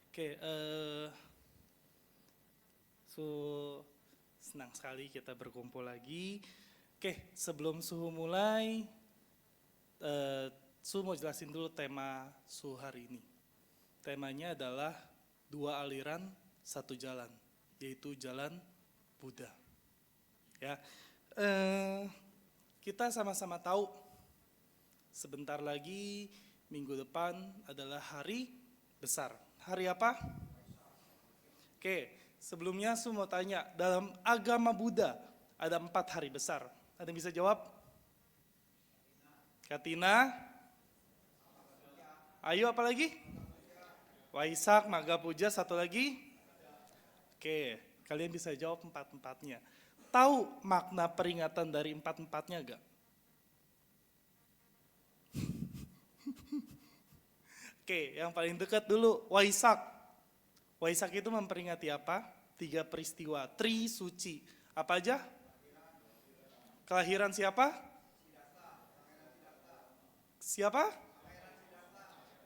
Oke, senang sekali kita berkumpul lagi. Oke, sebelum Suhu mulai, Suhu mau jelasin dulu tema Suhu hari ini. Temanya adalah dua aliran, satu jalan, yaitu jalan Buddha. Ya, kita sama-sama tahu sebentar lagi minggu depan adalah hari besar. Hari apa? Oke, sebelumnya Su mau tanya, dalam agama Buddha ada 4 hari besar. Ada yang bisa jawab? Katina? Ayo apa lagi? Waisak, Maga Puja, satu lagi? Oke, kalian bisa jawab 4-4-nya. Tahu makna peringatan dari 4-4-nya gak? Oke, yang paling dekat dulu, Waisak. Waisak itu memperingati apa? 3 peristiwa, Tri Suci. Apa aja? Kelahiran siapa? Siapa?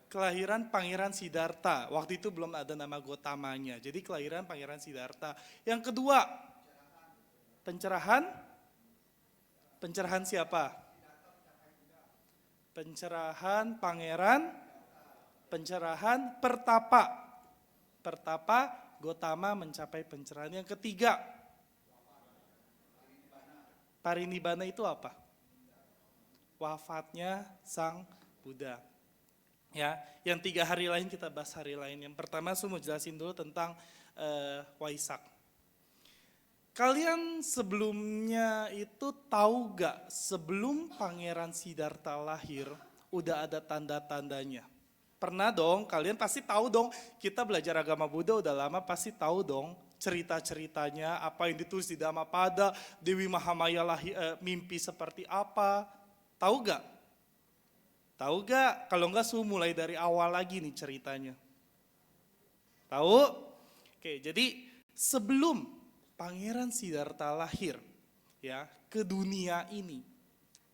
Kelahiran Pangeran Siddhartha. Waktu itu belum ada nama Gotamanya. Jadi kelahiran Pangeran Siddhartha. Yang kedua, pencerahan. Pencerahan siapa? Pencerahan Pangeran. Pencerahan Pertapa. Pertapa Gotama mencapai pencerahan. Yang ketiga, Parinibbana itu apa? Wafatnya Sang Buddha. Ya, yang 3 hari lain kita bahas hari lain. Yang pertama saya mau jelasin dulu tentang Waisak. Kalian sebelumnya itu tahu gak sebelum Pangeran Siddhartha lahir udah ada tanda-tandanya? Pernah dong, kalian pasti tahu dong, kita belajar agama Buddha udah lama pasti tahu dong cerita-ceritanya, apa yang ditulis di Dhammapada, Dewi Mahamaya mimpi seperti apa, tahu gak? Tahu gak? Kalau enggak Su mulai dari awal lagi nih ceritanya. Tahu? Oke, jadi sebelum Pangeran Siddhartha lahir ya ke dunia ini,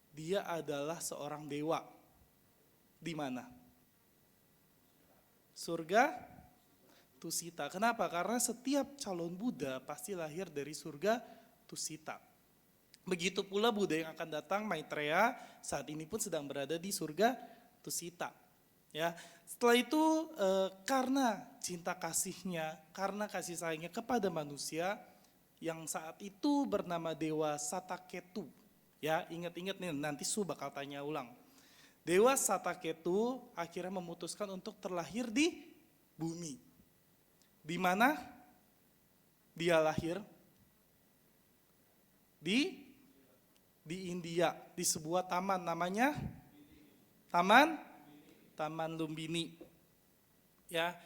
dia adalah seorang dewa. Di mana? Surga Tusita. Kenapa? Karena setiap calon Buddha pasti lahir dari surga Tusita. Begitu pula Buddha yang akan datang, Maitreya, saat ini pun sedang berada di surga Tusita. Ya, setelah itu karena cinta kasihnya, karena kasih sayangnya kepada manusia, yang saat itu bernama Dewa Sataketu. Ya, ingat-ingat nih, nanti Su bakal tanya ulang. Dewa Sataketu akhirnya memutuskan untuk terlahir di bumi. Di mana dia lahir? Di India, di sebuah taman namanya Taman Lumbini. Ya,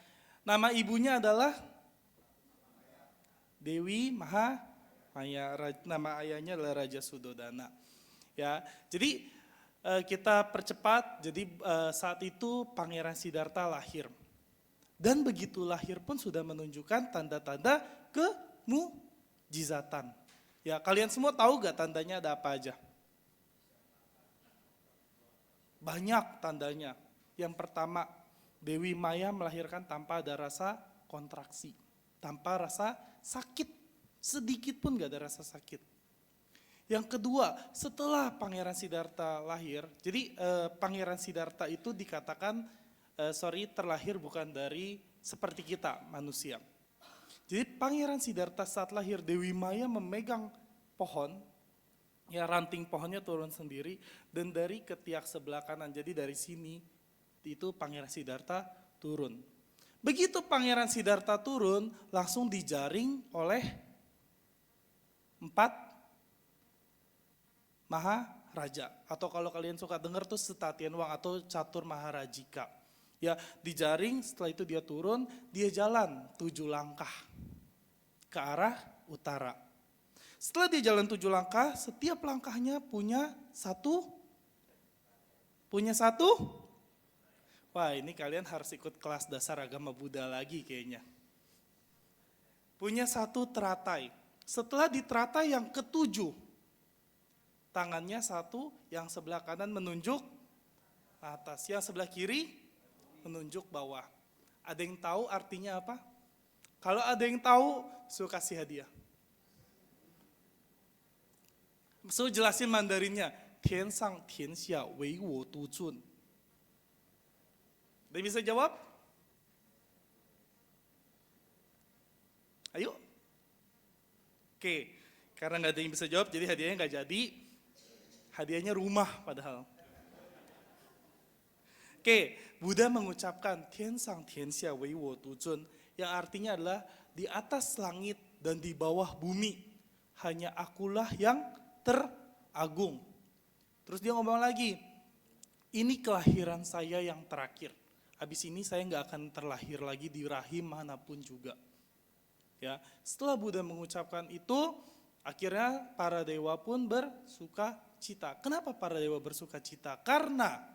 nama ibunya adalah Dewi Mahamaya, nama ayahnya adalah Raja Sudodana. Ya, jadi kita percepat, jadi saat itu Pangeran Siddhartha lahir. Dan begitu lahir pun sudah menunjukkan tanda-tanda kemujizatan. Ya, kalian semua tahu gak tandanya ada apa aja? Banyak tandanya. Yang pertama, Dewi Maya melahirkan tanpa ada rasa kontraksi, tanpa rasa sakit, sedikit pun gak ada rasa sakit. Yang kedua, setelah Pangeran Siddhartha lahir, jadi Pangeran Siddhartha itu dikatakan, terlahir bukan dari seperti kita manusia. Jadi Pangeran Siddhartha saat lahir, Dewi Maya memegang pohon, ya ranting pohonnya turun sendiri, dan dari ketiak sebelah kanan, jadi dari sini, itu Pangeran Siddhartha turun. Begitu Pangeran Siddhartha turun, langsung dijaring oleh 4 Maharaja, atau kalau kalian suka dengar tuh Setatian Wang atau Catur Maharajika. Ya, dijaring, setelah itu dia turun, dia jalan 7 langkah ke arah utara. Setelah dia jalan 7 langkah, setiap langkahnya punya satu. Wah, ini kalian harus ikut kelas dasar agama Buddha lagi kayaknya. Punya satu teratai. Setelah di teratai yang ke-7, tangannya satu, yang sebelah kanan menunjuk atas, yang sebelah kiri menunjuk bawah. Ada yang tahu artinya apa? Kalau ada yang tahu, suka kasih hadiah. So jelasin Mandarinnya. Tian sang tian xia wei wo du zun. Ada yang bisa jawab? Ayo. Oke, karena nggak ada yang bisa jawab, jadi hadiahnya nggak jadi. Hadiahnya rumah padahal. Oke, Buddha mengucapkan Tian sang tian xia wei wo du zun, yang artinya adalah di atas langit dan di bawah bumi hanya akulah yang teragung. Terus dia ngomong lagi, ini kelahiran saya yang terakhir. Habis ini saya nggak akan terlahir lagi di rahim manapun juga. Ya, setelah Buddha mengucapkan itu, akhirnya para dewa pun bersuka cita. Kenapa para dewa bersuka cita? Karena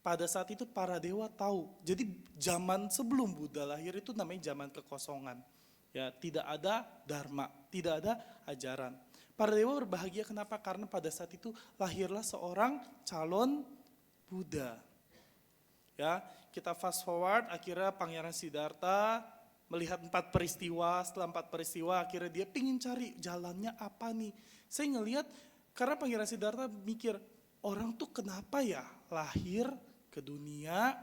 pada saat itu para dewa tahu. Jadi zaman sebelum Buddha lahir itu namanya zaman kekosongan. Ya, tidak ada dharma, tidak ada ajaran. Para dewa berbahagia kenapa? Karena pada saat itu lahirlah seorang calon Buddha. Ya, kita fast forward, akhirnya Pangeran Siddhartha melihat 4 peristiwa. Setelah 4 peristiwa akhirnya dia pingin cari jalannya apa nih. Saya ngelihat karena Pangeran Siddhartha mikir, orang tuh kenapa ya lahir ke dunia,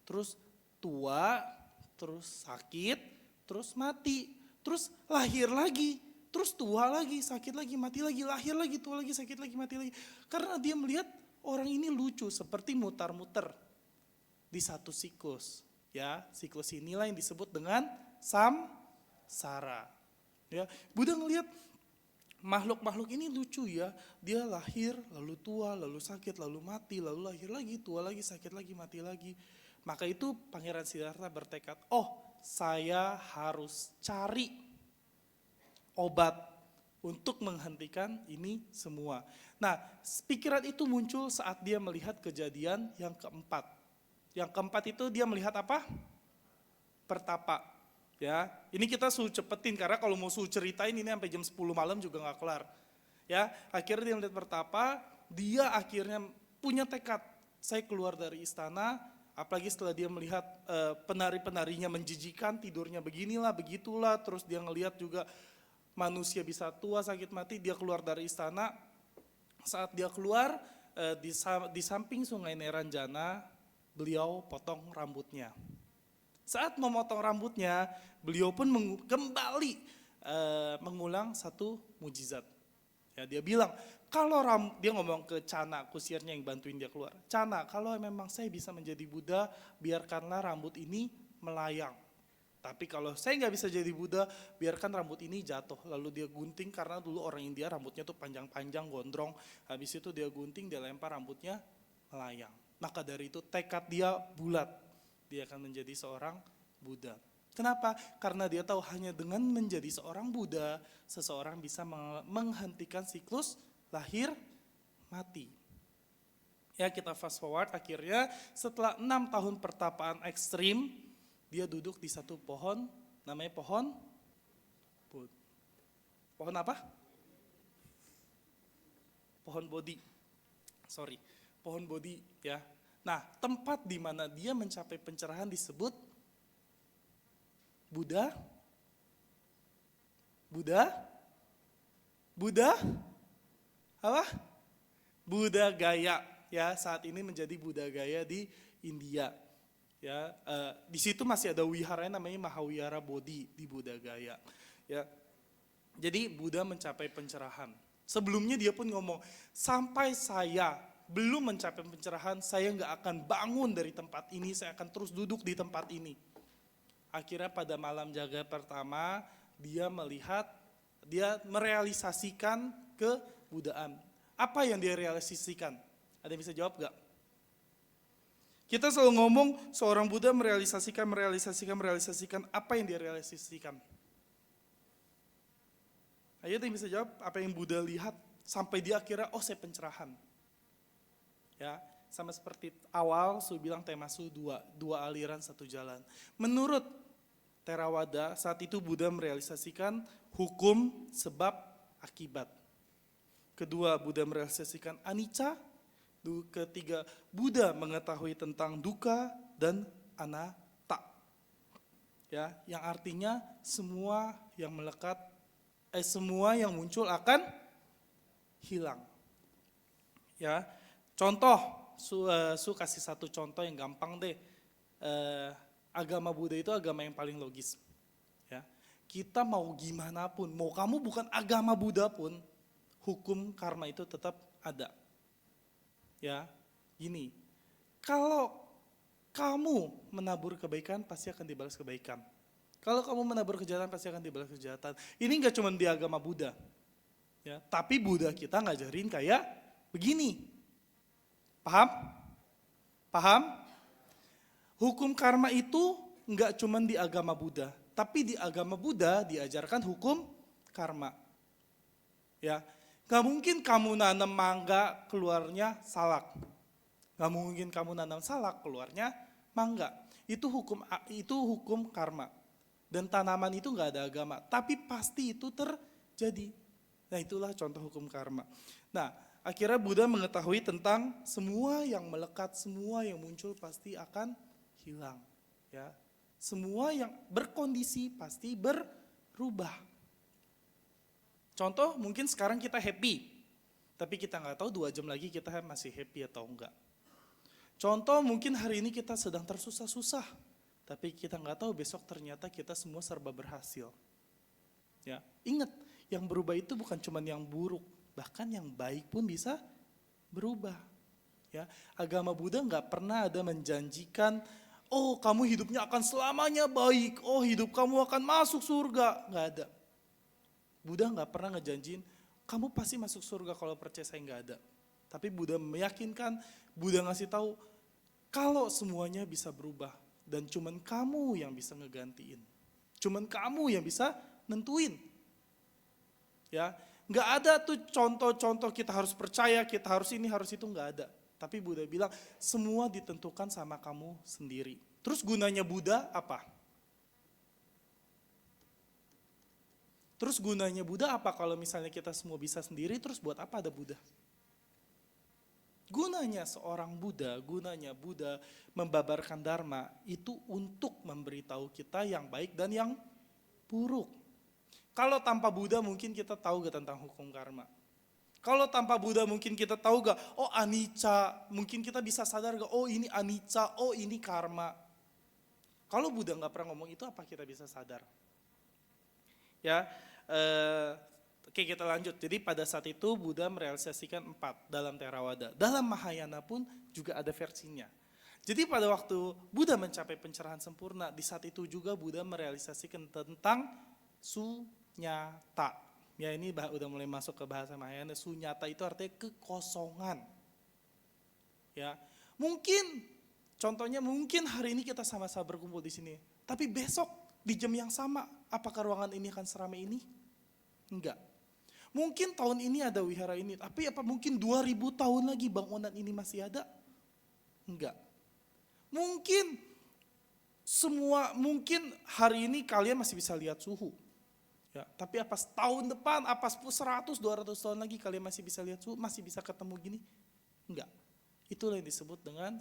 terus tua, terus sakit, terus mati, terus lahir lagi, terus tua lagi, sakit lagi, mati lagi, lahir lagi, tua lagi, sakit lagi, mati lagi. Karena dia melihat orang ini lucu, seperti mutar-muter di satu siklus. Ya, siklus inilah yang disebut dengan samsara. Ya, Buddha ngelihat makhluk-makhluk ini lucu ya, dia lahir, lalu tua, lalu sakit, lalu mati, lalu lahir lagi, tua lagi, sakit lagi, mati lagi. Maka itu Pangeran Siddhartha bertekad, oh saya harus cari obat untuk menghentikan ini semua. Nah, pikiran itu muncul saat dia melihat kejadian yang keempat. Yang keempat itu dia melihat apa? Pertapa. Ya, ini kita suruh cepetin karena kalau mau suruh ceritain ini sampai jam 10 malam juga nggak kelar. Ya, akhirnya dia melihat pertapa, dia akhirnya punya tekad, saya keluar dari istana, apalagi setelah dia melihat penari-penarinya menjijikan, tidurnya beginilah, begitulah, terus dia ngelihat juga manusia bisa tua, sakit mati, dia keluar dari istana. Saat dia keluar di samping Sungai Neranjana, beliau potong rambutnya. Saat memotong rambutnya, beliau pun kembali mengulang satu mujizat. Ya, dia bilang, kalau dia ngomong ke Cana, kusirnya yang bantuin dia keluar. Cana, kalau memang saya bisa menjadi Buddha, biarkanlah rambut ini melayang. Tapi kalau saya nggak bisa jadi Buddha, biarkan rambut ini jatuh. Lalu dia gunting, karena dulu orang India rambutnya tuh panjang-panjang, gondrong. Habis itu dia gunting, dia lempar rambutnya melayang. Maka dari itu tekad dia bulat, dia akan menjadi seorang Buddha. Kenapa? Karena dia tahu hanya dengan menjadi seorang Buddha, seseorang bisa menghentikan siklus lahir mati. Ya, kita fast forward, akhirnya setelah 6 tahun pertapaan ekstrim, dia duduk di satu pohon, namanya pohon apa? Pohon Bodhi. Pohon Bodhi ya. Nah, tempat di mana dia mencapai pencerahan disebut Buddha apa? Buddha Gaya ya, saat ini menjadi Buddha Gaya di India. Ya, di situ masih ada wiharanya namanya Mahawihara Bodhi di Buddha Gaya. Ya. Jadi Buddha mencapai pencerahan. Sebelumnya dia pun ngomong, sampai saya belum mencapai pencerahan, saya nggak akan bangun dari tempat ini, saya akan terus duduk di tempat ini. Akhirnya pada malam jaga pertama, dia merealisasikan kebudaan. Apa yang dia realisasikan? Ada yang bisa jawab nggak? Kita selalu ngomong seorang Buddha merealisasikan, apa yang dia realisasikan? Ayo ada yang bisa jawab apa yang Buddha lihat sampai dia akhirnya, oh saya pencerahan. Ya, sama seperti awal saya bilang Temasu dua aliran satu jalan. Menurut Theravada saat itu Buddha merealisasikan hukum sebab akibat. Kedua, Buddha merealisasikan anicca. Ketiga, Buddha mengetahui tentang dukkha dan anatta. Ya, yang artinya semua yang melekat, semua yang muncul akan hilang. Ya, contoh, Su kasih satu contoh yang gampang deh. Agama Buddha itu agama yang paling logis. Ya, kita mau gimana pun, mau kamu bukan agama Buddha pun, hukum karma itu tetap ada. Ya, gini, kalau kamu menabur kebaikan pasti akan dibalas kebaikan. Kalau kamu menabur kejahatan pasti akan dibalas kejahatan. Ini nggak cuma di agama Buddha, ya, tapi Buddha kita ngajarin kayak begini. Paham? Paham? Hukum karma itu nggak cuma di agama Buddha, tapi di agama Buddha diajarkan hukum karma. Ya, nggak mungkin kamu nanam mangga keluarnya salak. Gak mungkin kamu nanam salak, keluarnya mangga. Itu hukum karma. Dan tanaman itu gak ada agama, tapi pasti itu terjadi. Nah, itulah contoh hukum karma. Nah, akhirnya Buddha mengetahui tentang semua yang melekat, semua yang muncul pasti akan hilang. Ya, semua yang berkondisi pasti berubah. Contoh, mungkin sekarang kita happy, tapi kita nggak tahu 2 jam lagi kita masih happy atau enggak. Contoh, mungkin hari ini kita sedang tersusah-susah, tapi kita nggak tahu besok ternyata kita semua serba berhasil. Ya, ingat, yang berubah itu bukan cuma yang buruk, bahkan yang baik pun bisa berubah. Ya, agama Buddha nggak pernah ada menjanjikan, oh kamu hidupnya akan selamanya baik, oh hidup kamu akan masuk surga, nggak ada. Buddha nggak pernah ngejanjin, kamu pasti masuk surga kalau percaya saya, nggak ada. Tapi Buddha meyakinkan, Buddha ngasih tahu, kalau semuanya bisa berubah dan cuman kamu yang bisa ngegantiin. Cuman kamu yang bisa nentuin. Ya, nggak ada tuh contoh-contoh kita harus percaya, kita harus ini, harus itu, nggak ada. Tapi Buddha bilang semua ditentukan sama kamu sendiri. Terus gunanya Buddha apa? Terus gunanya Buddha apa kalau misalnya kita semua bisa sendiri, terus buat apa ada Buddha? Gunanya seorang Buddha, gunanya Buddha membabarkan Dharma itu untuk memberitahu kita yang baik dan yang buruk. Kalau tanpa Buddha mungkin kita tahu gak tentang hukum karma. Kalau tanpa Buddha mungkin kita tahu gak, oh anicca, mungkin kita bisa sadar gak, oh ini anicca, oh ini karma. Kalau Buddha gak pernah ngomong itu, apa kita bisa sadar? Ya, oke, kita lanjut. Jadi pada saat itu Buddha merealisasikan 4 dalam Theravada. Dalam Mahayana pun juga ada versinya. Jadi pada waktu Buddha mencapai pencerahan sempurna, di saat itu juga Buddha merealisasikan tentang sunyata. Ya, ini udah mulai masuk ke bahasa Mahayana. Sunyata itu artinya kekosongan. Ya, mungkin contohnya mungkin hari ini kita sama-sama berkumpul di sini, tapi besok di jam yang sama, apakah ruangan ini akan seramai ini? Enggak. Mungkin tahun ini ada wihara ini, tapi apa mungkin 2000 tahun lagi bangunan ini masih ada? Enggak. Mungkin hari ini kalian masih bisa lihat suhu. Ya, tapi apa setahun depan, apa 100, 200 tahun lagi kalian masih bisa lihat suhu, masih bisa ketemu gini? Enggak. Itulah yang disebut dengan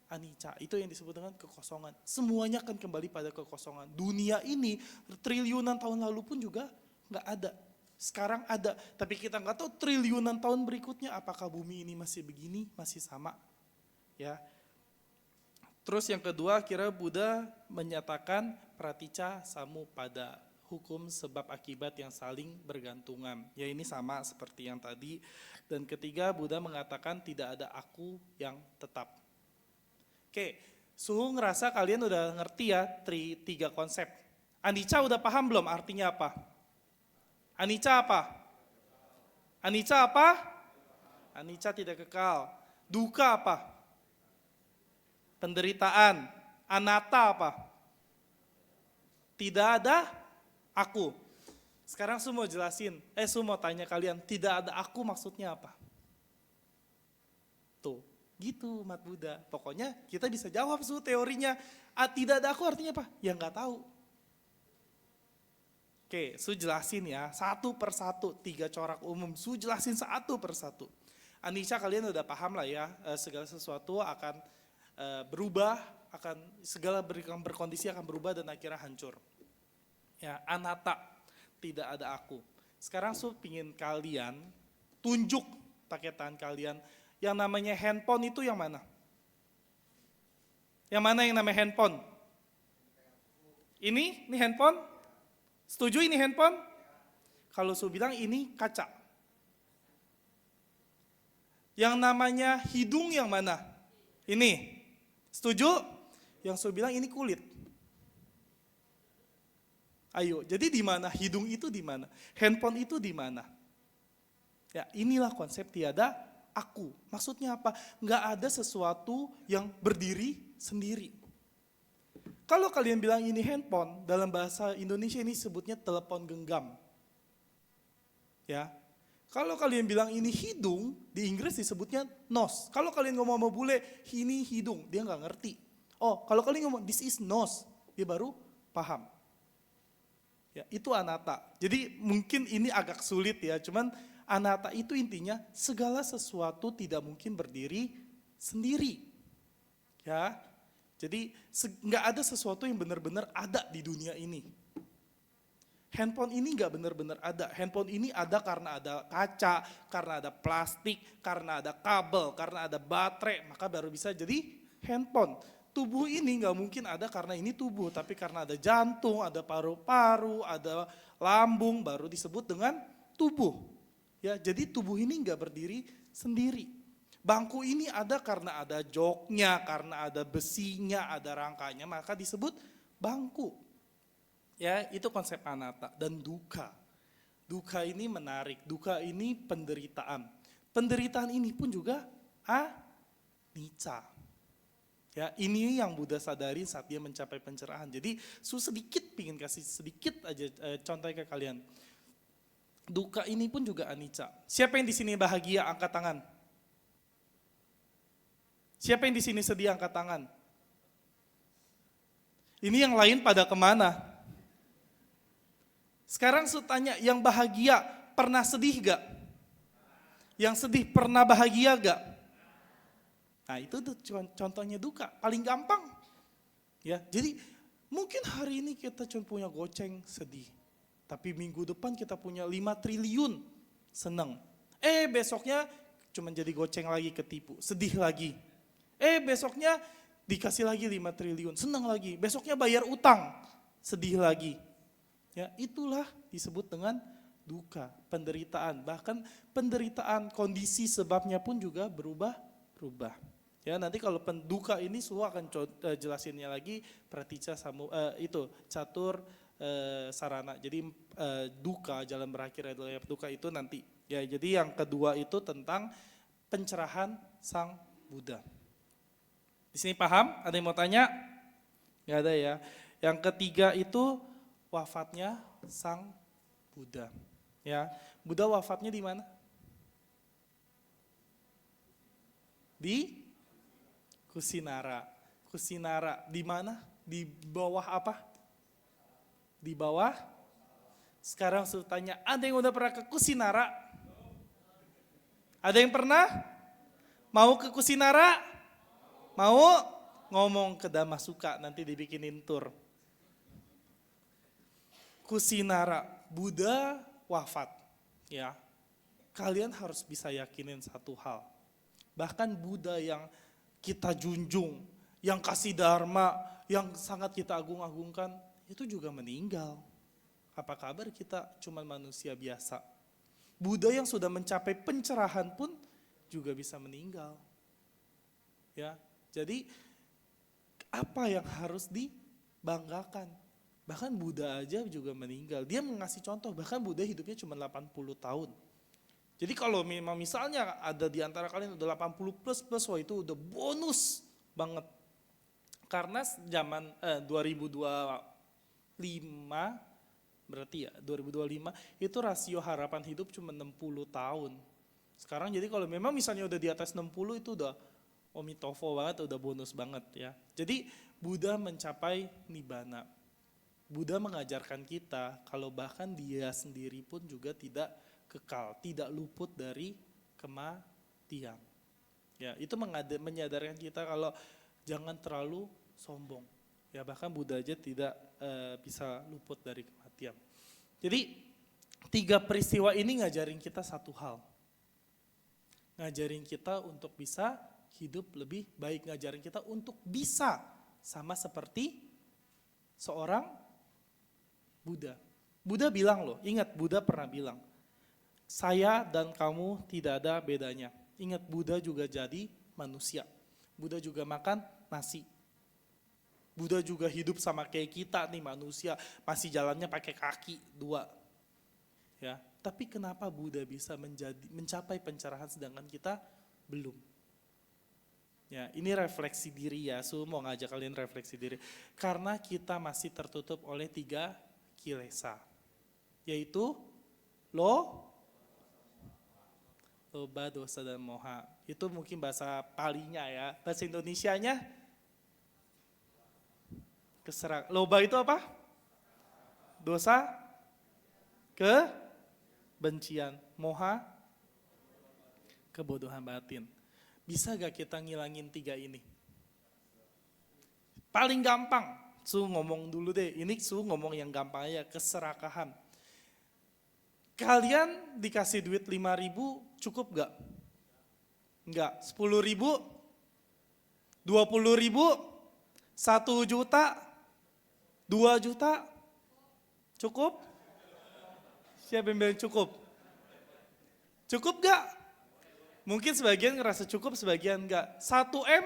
anicca, itu yang disebut dengan kekosongan. Semuanya akan kembali pada kekosongan. Dunia ini triliunan tahun lalu pun juga enggak ada. Sekarang ada, tapi kita nggak tahu triliunan tahun berikutnya apakah bumi ini masih begini, masih sama. Ya. Terus yang kedua, kira Buddha menyatakan praticca samuppada, hukum sebab akibat yang saling bergantungan. Ya, ini sama seperti yang tadi. Dan ketiga, Buddha mengatakan tidak ada aku yang tetap. Oke, Suhu ngerasa kalian udah ngerti ya 3 konsep. Anicca udah paham belum artinya apa? Anicca apa? Anicca apa? Anicca tidak kekal. Dukkha apa? Penderitaan. Anatta apa? Tidak ada aku. Sekarang semua jelasin. Semua tanya kalian, tidak ada aku maksudnya apa? Tuh, gitu umat Buddha. Pokoknya kita bisa jawab teorinya. Tidak ada aku artinya apa? Ya nggak tahu. Oke, Su jelasin ya, 1 per 1, 3 corak umum. Su jelasin 1 per 1. Anicca kalian udah paham lah ya, segala sesuatu akan berubah, segala yang berkondisi akan berubah dan akhirnya hancur. Ya, anatta, tidak ada aku. Sekarang pingin kalian tunjuk pakai tangan kalian yang namanya handphone itu yang mana? Yang mana yang namanya handphone? Ini handphone? Setuju ini handphone? Kalau Su bilang ini kaca. Yang namanya hidung yang mana? Ini. Setuju? Yang Su bilang ini kulit. Ayo, jadi di mana hidung itu di mana? Handphone itu di mana? Ya, inilah konsep tiada aku. Maksudnya apa? Nggak ada sesuatu yang berdiri sendiri. Kalau kalian bilang ini handphone, dalam bahasa Indonesia ini sebutnya telepon genggam. Ya. Kalau kalian bilang ini hidung, di Inggris disebutnya nose. Kalau kalian ngomong sama bule, ini hidung, dia nggak ngerti. Oh, kalau kalian ngomong this is nose, dia baru paham. Ya, itu anatta. Jadi mungkin ini agak sulit ya, cuman anatta itu intinya segala sesuatu tidak mungkin berdiri sendiri. Ya, jadi nggak ada sesuatu yang benar-benar ada di dunia ini. Handphone ini nggak benar-benar ada. Handphone ini ada karena ada kaca, karena ada plastik, karena ada kabel, karena ada baterai, maka baru bisa jadi handphone. Tubuh ini nggak mungkin ada karena ini tubuh, tapi karena ada jantung, ada paru-paru, ada lambung, baru disebut dengan tubuh. Ya, jadi tubuh ini nggak berdiri sendiri. Bangku ini ada karena ada joknya, karena ada besinya, ada rangkanya, maka disebut bangku. Ya, itu konsep anatta. Dan duka. Duka ini menarik, duka ini penderitaan. Penderitaan ini pun juga anicca. Ya, ini yang Buddha sadari saat dia mencapai pencerahan. Jadi, sedikit pingin kasih sedikit aja contoh ke kalian. Duka ini pun juga anicca. Siapa yang di sini bahagia, angkat tangan. Siapa yang di sini sedih, angkat tangan. Ini yang lain pada kemana? Sekarang Su tanya, yang bahagia pernah sedih gak? Yang sedih pernah bahagia gak? Nah, itu tuh contohnya duka, paling gampang. Ya, jadi mungkin hari ini kita cuma punya goceng sedih. Tapi minggu depan kita punya 5 triliun seneng. Besoknya cuma jadi goceng lagi, ketipu, sedih lagi. Besoknya dikasih lagi 5 triliun, seneng lagi. Besoknya bayar utang, sedih lagi. Ya, itulah disebut dengan duka, penderitaan. Bahkan penderitaan, kondisi sebabnya pun juga berubah-ubah. Ya, nanti kalau duka ini semua akan jelasinnya lagi pratica itu catur sarana. Jadi duka, jalan berakhir adalah duka itu nanti. Ya, jadi yang kedua itu tentang pencerahan Sang Buddha. Di sini paham? Ada yang mau tanya? Nggak ada ya. Yang ketiga itu wafatnya Sang Buddha. Ya, Buddha wafatnya di mana? Di Kusinara. Kusinara di mana? Di bawah apa? Di bawah. Sekarang saya tanya, ada yang udah pernah ke Kusinara? Ada yang pernah? Mau ke Kusinara? Mau? Ngomong ke Damasuka, nanti dibikinin tour. Kusinara, Buddha wafat, ya. Kalian harus bisa yakinin satu hal. Bahkan Buddha yang kita junjung, yang kasih dharma, yang sangat kita agung-agungkan, itu juga meninggal. Apa kabar kita cuma manusia biasa? Buddha yang sudah mencapai pencerahan pun juga bisa meninggal. Ya, jadi apa yang harus dibanggakan? Bahkan Buddha aja juga meninggal. Dia mengasih contoh, bahkan Buddha hidupnya cuma 80 tahun. Jadi kalau memang misalnya ada di antara kalian udah 80 plus, wah itu udah bonus banget. Karena zaman 2025, berarti ya 2025 itu rasio harapan hidup cuma 60 tahun. Sekarang jadi kalau memang misalnya udah di atas 60 itu udah omitofo banget, udah bonus banget ya. Jadi Buddha mencapai nibbana. Buddha mengajarkan kita kalau bahkan dia sendiri pun juga tidak kekal, tidak luput dari kematian. Ya, itu menyadarkan kita kalau jangan terlalu sombong. Ya bahkan Buddha aja tidak bisa luput dari kematian. Jadi 3 peristiwa ini ngajarin kita satu hal. Ngajarin kita untuk bisa hidup lebih baik, ngajarin kita untuk bisa sama seperti seorang Buddha. Buddha bilang loh, ingat Buddha pernah bilang, saya dan kamu tidak ada bedanya. Ingat Buddha juga jadi manusia. Buddha juga makan nasi. Buddha juga hidup sama kayak kita nih manusia, masih jalannya pakai kaki 2. Ya, tapi kenapa Buddha bisa mencapai pencerahan sedangkan kita belum? Ya, ini refleksi diri ya, mau ngajak kalian refleksi diri. Karena kita masih tertutup oleh 3 kilesa, yaitu loba, dosa, dan moha. Itu mungkin bahasa Palinya ya. Bahasa Indonesianya loba itu apa? Dosa, kebencian, moha, kebodohan batin. Bisa gak kita ngilangin 3 ini? Paling gampang, ngomong dulu deh. Ini ngomong yang gampang aja, keserakahan. Kalian dikasih duit 5.000 cukup gak? Enggak. 10.000? 20.000? 1 juta? 2 juta? Cukup? Siapa yang bilang cukup? Cukup gak? Mungkin sebagian ngerasa cukup, sebagian enggak. 1 M?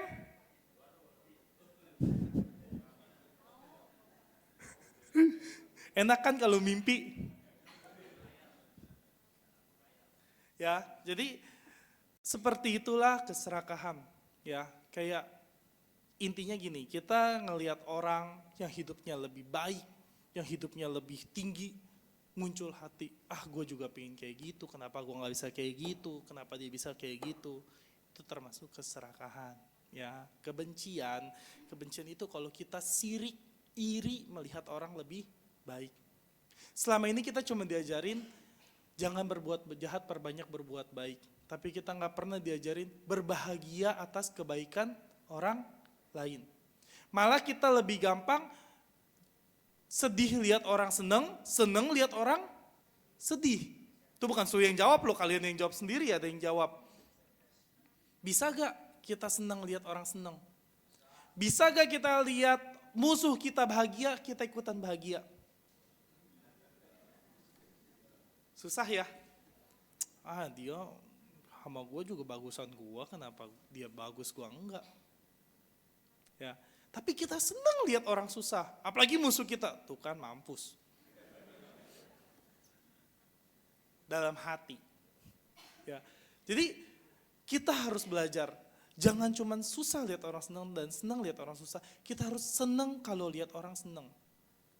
Enak kan kalau mimpi? Ya, jadi seperti itulah keserakahan. Ya, kayak intinya gini, kita ngelihat orang yang hidupnya lebih baik, yang hidupnya lebih tinggi, muncul hati, gue juga pengen kayak gitu, kenapa gue gak bisa kayak gitu, kenapa dia bisa kayak gitu. Itu termasuk keserakahan. Ya, kebencian itu kalau kita sirik, iri melihat orang lebih baik. Selama ini kita cuma diajarin, jangan berbuat jahat, perbanyak berbuat baik. Tapi kita gak pernah diajarin berbahagia atas kebaikan orang lain. Malah kita lebih gampang sedih lihat orang seneng, seneng lihat orang sedih. Itu bukan Su yang jawab loh, kalian yang jawab sendiri, ada yang jawab. Bisa gak kita seneng lihat orang seneng? Bisa gak kita lihat musuh kita bahagia, kita ikutan bahagia? Susah ya? Dia sama gue juga bagusan gue, kenapa dia bagus gue enggak? Ya. Tapi kita senang lihat orang susah, apalagi musuh kita, tuh kan mampus. Dalam hati. Ya. Jadi kita harus belajar, jangan cuma susah lihat orang senang dan senang lihat orang susah, kita harus senang kalau lihat orang senang.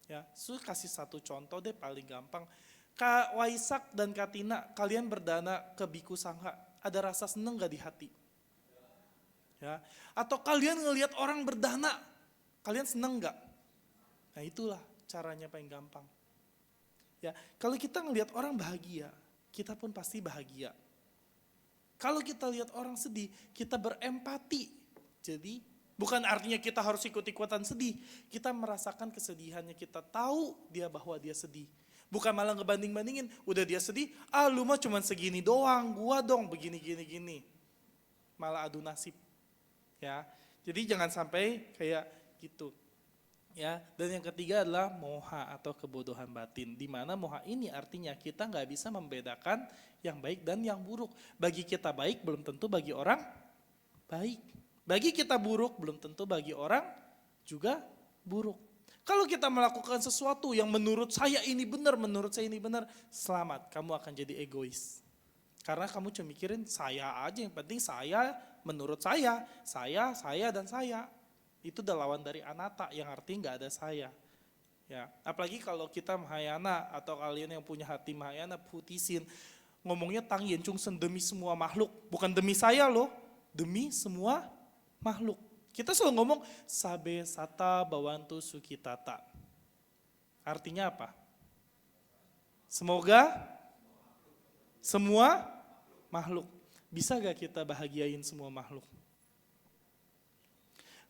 Ya, kasih 1 contoh deh paling gampang. Kak Waisak dan Kak Tina, kalian berdana ke Biku Sangha, ada rasa senang gak di hati? Ya, atau kalian ngelihat orang berdana, kalian seneng gak? Nah itulah caranya paling gampang. Ya, kalau kita ngelihat orang bahagia, kita pun pasti bahagia. Kalau kita lihat orang sedih, kita berempati. Jadi bukan artinya kita harus ikut-ikutan sedih. Kita merasakan kesedihannya, kita tahu dia bahwa dia sedih. Bukan malah ngebanding-bandingin, udah dia sedih, lu mah cuma segini doang, gua dong begini-gini-gini. Malah adu nasib. Ya, jadi jangan sampai kayak gitu. Ya, dan yang ketiga adalah moha atau kebodohan batin. Di mana moha ini artinya kita nggak bisa membedakan yang baik dan yang buruk. Bagi kita baik belum tentu bagi orang baik. Bagi kita buruk belum tentu bagi orang juga buruk. Kalau kita melakukan sesuatu yang menurut saya ini benar, selamat, kamu akan jadi egois. Karena kamu cuma mikirin saya aja, yang penting saya, menurut saya, dan saya. Itu udah lawan dari anatta, yang artinya gak ada saya. Ya, apalagi kalau kita Mahayana, atau kalian yang punya hati Mahayana, putisin, ngomongnya Tang Yen Chung Sen demi semua makhluk. Bukan demi saya loh, demi semua makhluk. Kita selalu ngomong, Sabe Sata Bawantu Sukitata. Artinya apa? Semoga semua makhluk. Bisa gak kita bahagiain semua makhluk?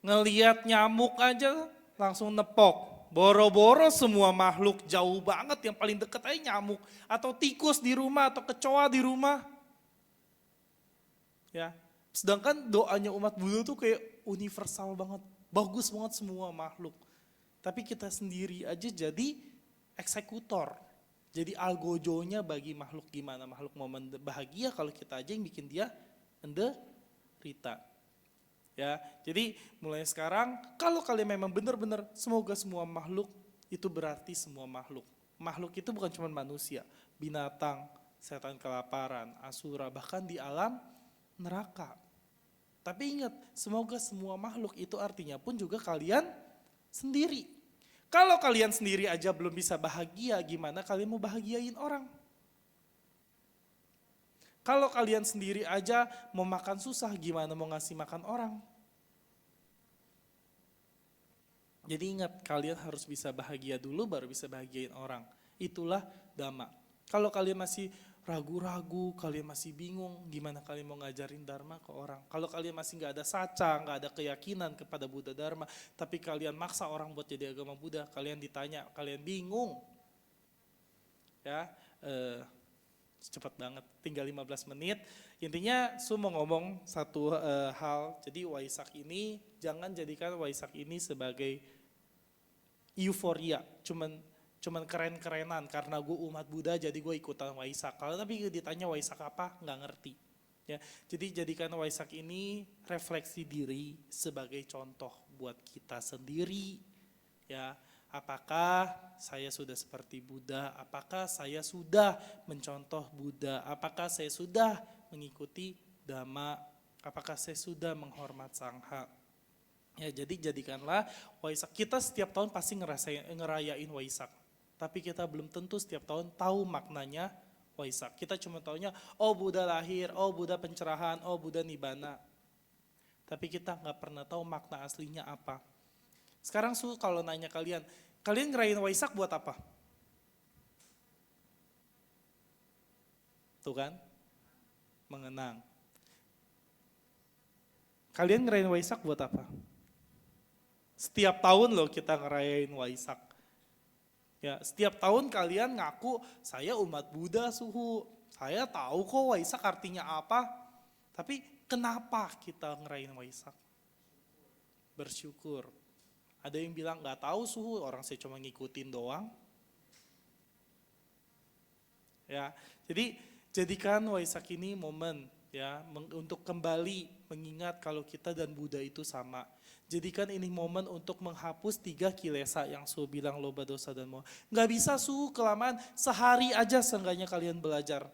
Ngeliat nyamuk aja langsung nepok. Boro-boro semua makhluk jauh banget, yang paling deket aja nyamuk. Atau tikus di rumah, atau kecoa di rumah. Ya, sedangkan doanya umat Buddha tuh kayak universal banget. Bagus banget semua makhluk. Tapi kita sendiri aja jadi eksekutor. Jadi algojonya bagi makhluk, gimana makhluk mau bahagia kalau kita aja yang bikin dia menderita. Ya, jadi mulai sekarang kalau kalian memang benar-benar semoga semua makhluk itu berarti semua makhluk. Makhluk itu bukan cuma manusia, binatang, setan kelaparan, asura, bahkan di alam neraka. Tapi ingat, semoga semua makhluk itu artinya pun juga kalian sendiri. Kalau kalian sendiri aja belum bisa bahagia, gimana kalian mau bahagiain orang? Kalau kalian sendiri aja mau makan susah, gimana mau ngasih makan orang? Jadi ingat, kalian harus bisa bahagia dulu baru bisa bahagiain orang. Itulah Dhamma. Kalau kalian masih ragu-ragu, kalian masih bingung, gimana kalian mau ngajarin Dharma ke orang? Kalau kalian masih nggak ada saca, nggak ada keyakinan kepada Buddha Dharma, tapi kalian maksa orang buat jadi agama Buddha, kalian ditanya, kalian bingung. Ya, cepat banget, tinggal 15 menit. Intinya Su mau ngomong satu hal, jadi Waisak ini jangan jadikan Waisak ini sebagai euforia, cuman keren-kerenan karena gue umat Buddha jadi gue ikutan Waisak. Kalau tapi ditanya Waisak apa, nggak ngerti. Ya, jadi jadikan Waisak ini refleksi diri sebagai contoh buat kita sendiri. Ya, apakah saya sudah seperti Buddha? Apakah saya sudah mencontoh Buddha? Apakah saya sudah mengikuti Dhamma? Apakah saya sudah menghormat Sangha? Ya, jadi jadikanlah Waisak. Kita setiap tahun pasti ngerayain Waisak. Tapi kita belum tentu setiap tahun tahu maknanya Waisak. Kita cuma taunya, oh Buddha lahir, oh Buddha pencerahan, oh Buddha Nibbana. Tapi kita nggak pernah tahu makna aslinya apa. Sekarang Su kalau nanya kalian ngerayain Waisak buat apa? Tuh kan, mengenang. Kalian ngerayain Waisak buat apa? Setiap tahun loh kita ngerayain Waisak. Ya, setiap tahun kalian ngaku, saya umat Buddha Suhu. Saya tahu kok Waisak artinya apa. Tapi kenapa kita ngerayain Waisak? Bersyukur. Ada yang bilang nggak tahu Suhu, orang saya cuma ngikutin doang. Ya, jadi jadikan Waisak ini momen ya untuk kembali mengingat kalau kita dan Buddha itu sama. Jadikan ini momen untuk menghapus 3 kilesa yang Su bilang loba dosa dan moha. Nggak bisa Su kelamaan, sehari aja seenggaknya kalian belajar.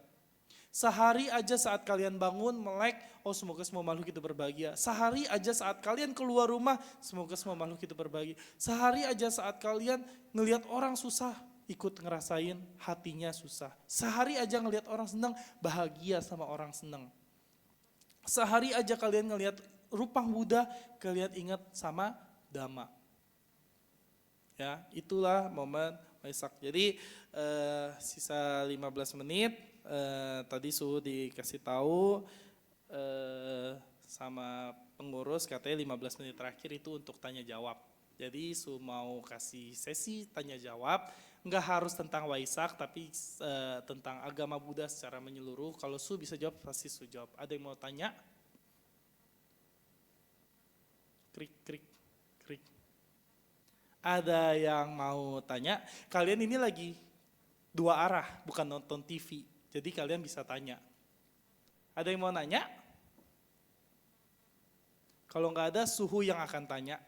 Sehari aja saat kalian bangun melek, oh semoga semua makhluk itu berbahagia. Sehari aja saat kalian keluar rumah, semoga semua makhluk itu berbahagia. Sehari aja saat kalian ngelihat orang susah, ikut ngerasain hatinya susah. Sehari aja ngelihat orang senang, bahagia sama orang senang. Sehari aja kalian ngelihat rupang Buddha, kalian ingat sama Dhamma. Ya, itulah momen Waisak. Jadi sisa 15 menit tadi Su dikasih tahu sama pengurus katanya 15 menit terakhir itu untuk tanya jawab. Jadi Su mau kasih sesi tanya jawab, nggak harus tentang Waisak tapi tentang agama Buddha secara menyeluruh. Kalau Su bisa jawab pasti Su jawab. Ada yang mau tanya? Krik, krik, krik. Ada yang mau tanya? Kalian ini lagi 2 arah, bukan nonton TV. Jadi kalian bisa tanya. Ada yang mau nanya? Kalau nggak ada, Suhu yang akan tanya.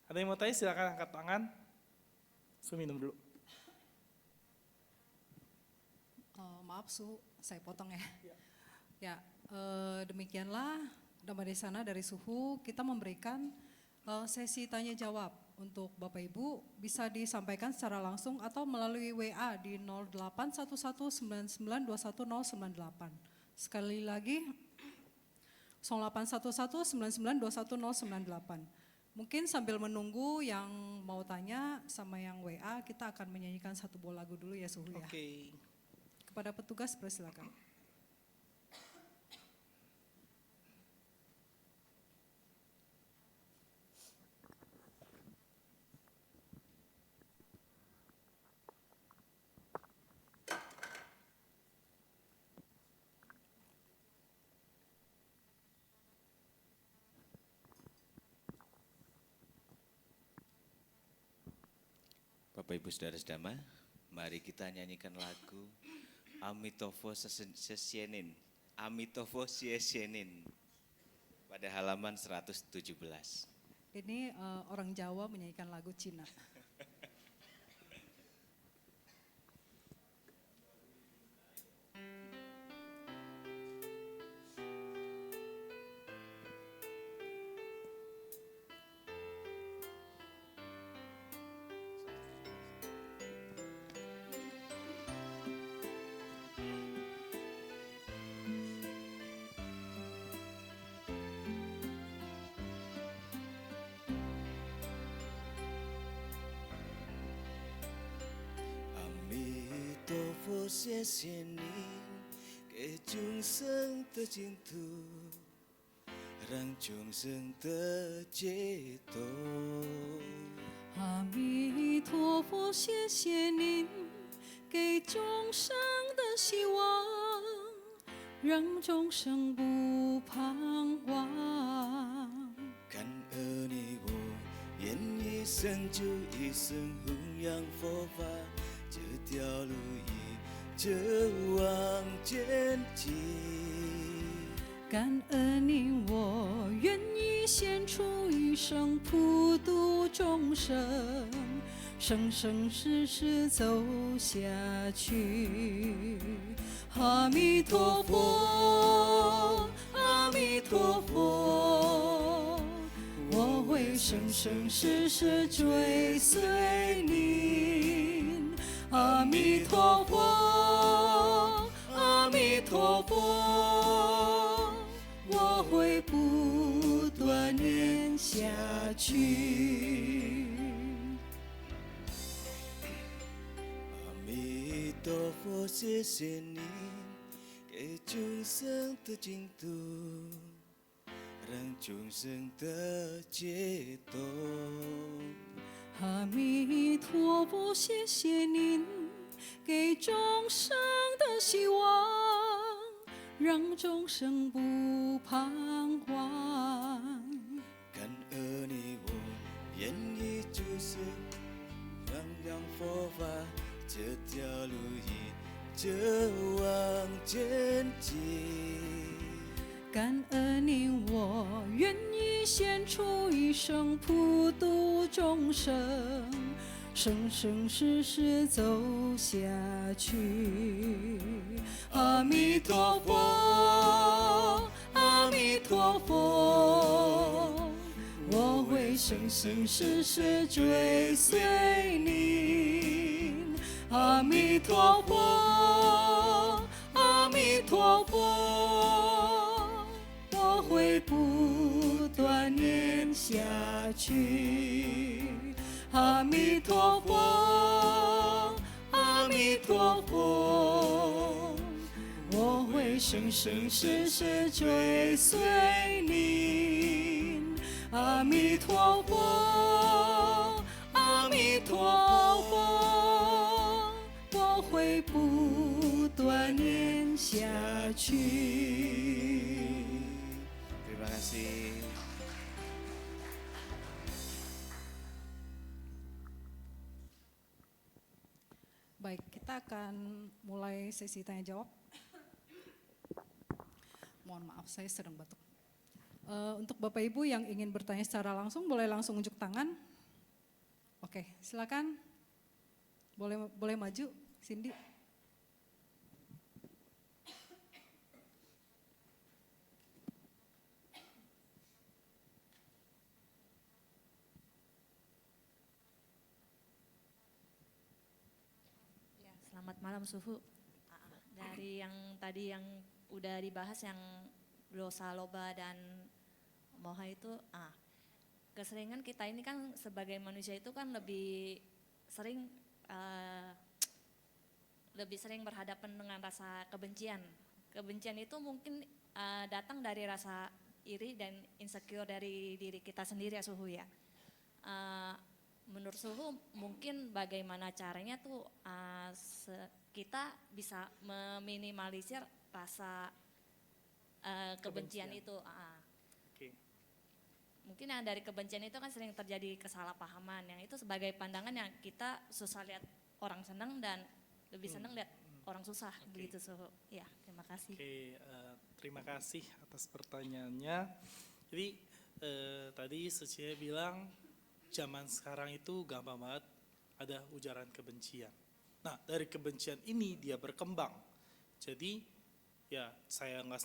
Ada yang mau tanya? Silakan angkat tangan. Su minum dulu. Maaf Su, saya potong ya. Ya, demikianlah Dhammadesana dari Suhu, kita memberikan sesi tanya jawab untuk Bapak Ibu bisa disampaikan secara langsung atau melalui WA di 081199210098. Sekali lagi 081199210098. Mungkin sambil menunggu yang mau tanya sama yang WA, kita akan menyanyikan satu buah lagu dulu ya Suhu ya. Oke. Kepada petugas persilakan. Bapak Ibu Saudara-saudara, mari kita nyanyikan lagu Amitofo Sesienin. Amitofo Sesienin pada halaman 117. Ini orang Jawa menyanyikan lagu Cina. Amitofo Sesienin, ke chúng sinh tơ chính tu, rằng chúng sinh tơ chế tổ. 阿弥陀佛，谢谢您给众生的希望，让众生不彷徨。 Cảm ơn ý vô, yên ý sinh chú ý sinh hướng yang phổ và chớ theo lưu ý, chớ hoàng trên chi. 感恩您，我愿意献出一生普度众生，生生世世走下去。阿弥陀佛，阿弥陀佛，我会生生世世追随您。阿弥陀佛，阿弥陀佛，我会不断念下去。阿弥陀佛，谢谢你给众生的净土，让众生得解脱。 阿弥陀佛，谢谢您给众生的希望，让众生不彷徨。 感恩你，我愿意就是弘扬佛法，这条路一直往前进。 感恩您，我愿意献出一生普度众生，生生世世走下去。阿弥陀佛，阿弥陀佛，我会生生世世追随您。阿弥陀佛，阿弥陀佛，我会不断念下去。阿弥陀佛，阿弥陀佛，我会生生世世追随您。阿弥陀佛，阿弥陀佛，我会不断念下去。 Terima kasih. Baik, kita akan mulai sesi tanya jawab. Mohon maaf, saya sedang batuk. Untuk Bapak Ibu yang ingin bertanya secara langsung, boleh langsung unjuk tangan. Oke, silakan. Boleh maju, Cindy. Ya, selamat malam Suhu. Dari yang tadi yang udah dibahas yang dosa loba dan moha itu, keseringan kita ini kan sebagai manusia itu kan lebih sering berhadapan dengan rasa kebencian. Kebencian itu mungkin datang dari rasa iri dan insecure dari diri kita sendiri ya Suhu ya. Menurut Suhu mungkin bagaimana caranya tuh kita bisa meminimalisir rasa kebencian itu. Oke. mungkin yang dari kebencian itu kan sering terjadi kesalahpahaman, yang itu sebagai pandangan yang kita susah lihat orang senang dan lebih senang lihat orang susah, begitu Suhu. Ya, terima kasih. Oke, terima kasih atas pertanyaannya. Jadi tadi Suci bilang zaman sekarang itu gampang banget ada ujaran kebencian. Nah, dari kebencian ini dia berkembang. Jadi ya saya nggak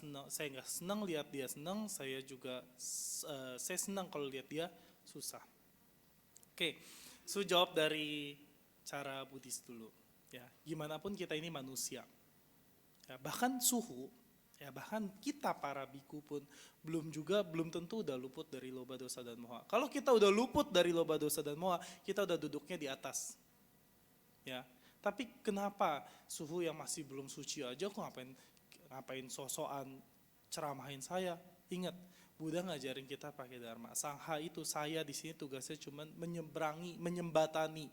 senang lihat dia senang, saya juga saya senang kalau lihat dia susah. Oke, jawab dari cara Buddhis dulu. Ya, gimana pun kita ini manusia. Ya, bahkan Suhu, ya bahkan kita para biku pun belum tentu udah luput dari loba dosa dan moha. Kalau kita udah luput dari loba dosa dan moha, kita udah duduknya di atas. Ya, tapi kenapa Suhu yang masih belum suci aja kok ngapain sosokan ceramahin saya? Ingat, Buddha ngajarin kita pakai dharma. Sangha itu saya di sini tugasnya cuma menyembatani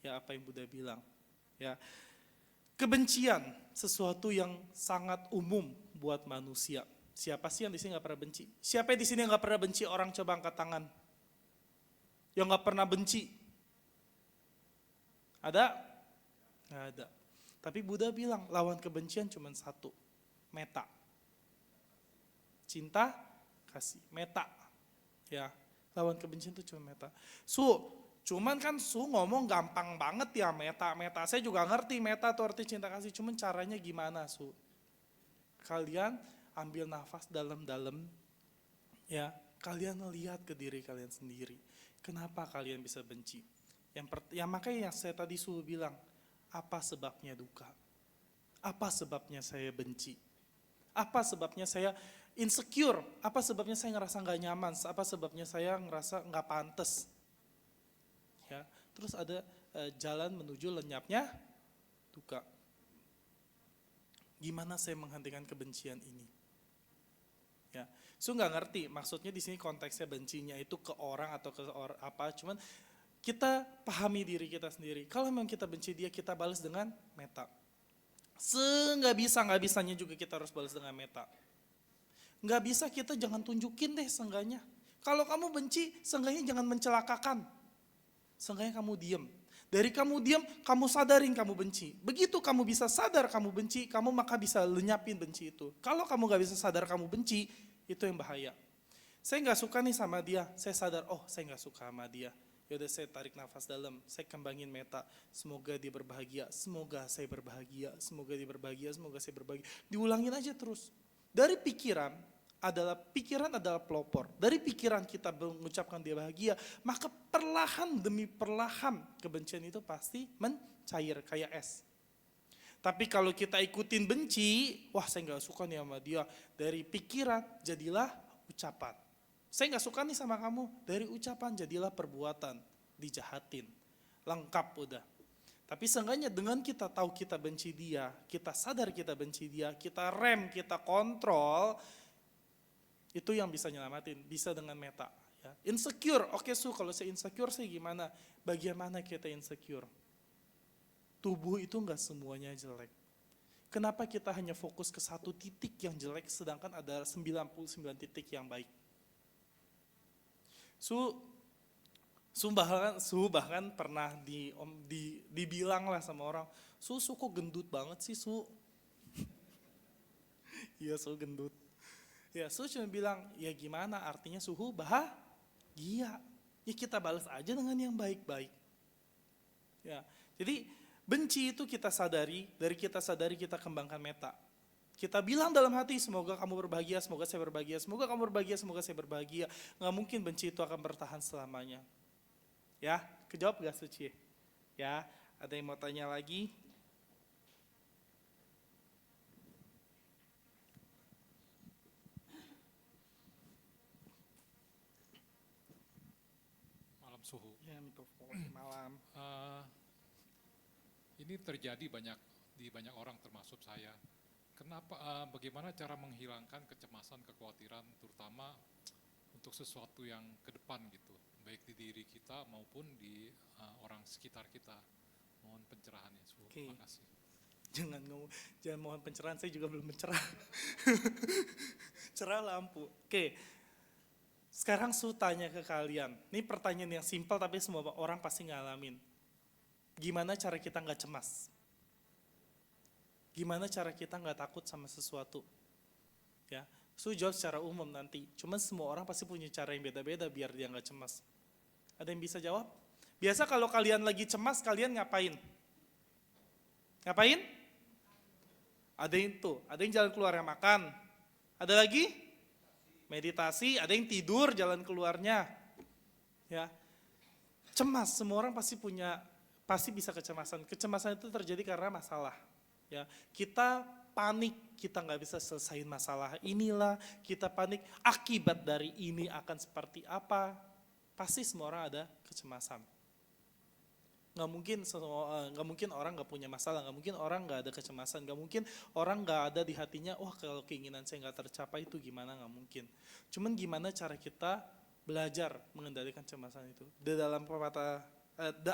ya apa yang Buddha bilang. Ya. Kebencian sesuatu yang sangat umum buat manusia. Siapa sih yang di sini nggak pernah benci? Siapa di sini yang nggak pernah benci orang? Coba angkat tangan. Yang nggak pernah benci? Ada? Nggak ada. Tapi Buddha bilang lawan kebencian cuma satu, metta. Cinta, kasih, metta. Ya, lawan kebencian itu cuma metta. Cuman kan ngomong gampang banget ya metta. Saya juga ngerti metta itu arti cinta kasih. Cuman caranya gimana Kalian ambil nafas dalam-dalam. Ya, kalian lihat ke diri kalian sendiri. Kenapa kalian bisa benci? Makanya yang saya tadi bilang, apa sebabnya duka? Apa sebabnya saya benci? Apa sebabnya saya insecure? Apa sebabnya saya ngerasa gak nyaman? Apa sebabnya saya ngerasa gak pantas? Ya, terus ada jalan menuju lenyapnya duka. Gimana saya menghentikan kebencian ini? Ya, nggak ngerti. Maksudnya di sini konteksnya bencinya itu ke orang atau ke apa? Cuman kita pahami diri kita sendiri. Kalau memang kita benci dia, kita balas dengan metta. Nggak bisanya juga kita harus balas dengan metta. Nggak bisa kita jangan tunjukin deh seenggaknya. Kalau kamu benci, seenggaknya jangan mencelakakan. Seenggaknya kamu diem. Dari kamu diem, kamu sadarin kamu benci. Begitu kamu bisa sadar kamu benci, kamu maka bisa lenyapin benci itu. Kalau kamu gak bisa sadar kamu benci, itu yang bahaya. Saya gak suka nih sama dia, saya sadar, oh saya gak suka sama dia. Yaudah saya tarik nafas dalam, saya kembangin metta. Semoga dia berbahagia, semoga saya berbahagia, semoga dia berbahagia, semoga saya berbahagia. Diulangin aja terus. Dari pikiran adalah pelopor. Dari pikiran kita mengucapkan dia bahagia, maka perlahan demi perlahan kebencian itu pasti mencair kayak es. Tapi kalau kita ikutin benci, wah saya gak suka nih sama dia. Dari pikiran jadilah ucapan. Saya gak suka nih sama kamu. Dari ucapan jadilah perbuatan. Dijahatin. Lengkap udah. Tapi seenggaknya dengan kita tahu kita benci dia, kita sadar kita benci dia, kita rem, kita kontrol, itu yang bisa nyelamatin, bisa dengan metta. Ya. Insecure, oke kalau saya insecure saya gimana? Bagaimana kita insecure? Tubuh itu enggak semuanya jelek. Kenapa kita hanya fokus ke satu titik yang jelek sedangkan ada 99 titik yang baik? Bahkan pernah dibilang lah sama orang, kok gendut banget sih Iya gendut. Ya cuma bilang, ya gimana artinya Suhu bahagia. Ya kita balas aja dengan yang baik-baik. Ya, jadi benci itu kita sadari, dari kita sadari kita kembangkan metta. Kita bilang dalam hati, semoga kamu berbahagia, semoga saya berbahagia, semoga kamu berbahagia, semoga saya berbahagia. Nggak mungkin benci itu akan bertahan selamanya. Ya, kejawab gak Suci? Ya, ada yang mau tanya lagi? Suhu. Ya, malam. Ini terjadi di banyak orang termasuk saya. Bagaimana cara menghilangkan kecemasan, kekhawatiran, terutama untuk sesuatu yang ke depan gitu, baik di diri kita maupun di orang sekitar kita. Mohon pencerahannya, Suhu. Terima kasih. Jangan mohon pencerahan, saya juga belum mencerah. Cerah lampu. Oke. Sekarang Su tanya ke kalian, ini pertanyaan yang simpel tapi semua orang pasti ngalamin. Gimana cara kita nggak cemas? Gimana cara kita nggak takut sama sesuatu? Ya, Su jawab secara umum nanti. Cuman semua orang pasti punya cara yang beda-beda biar dia nggak cemas. Ada yang bisa jawab? Biasa kalau kalian lagi cemas, kalian ngapain? Ngapain? Ada yang jalan keluarnya makan. Ada lagi? Meditasi, ada yang tidur jalan keluarnya. Ya. Cemas, semua orang pasti bisa kecemasan. Kecemasan itu terjadi karena masalah. Ya, kita panik, kita nggak bisa selesaiin masalah inilah, kita panik akibat dari ini akan seperti apa. Pasti semua orang ada kecemasan. Nggak mungkin orang nggak punya masalah, nggak mungkin orang nggak ada kecemasan, nggak mungkin orang nggak ada di hatinya, wah kalau keinginan saya nggak tercapai itu gimana, nggak mungkin. Cuman gimana cara kita belajar mengendalikan kecemasan itu. Di dalam pepatah,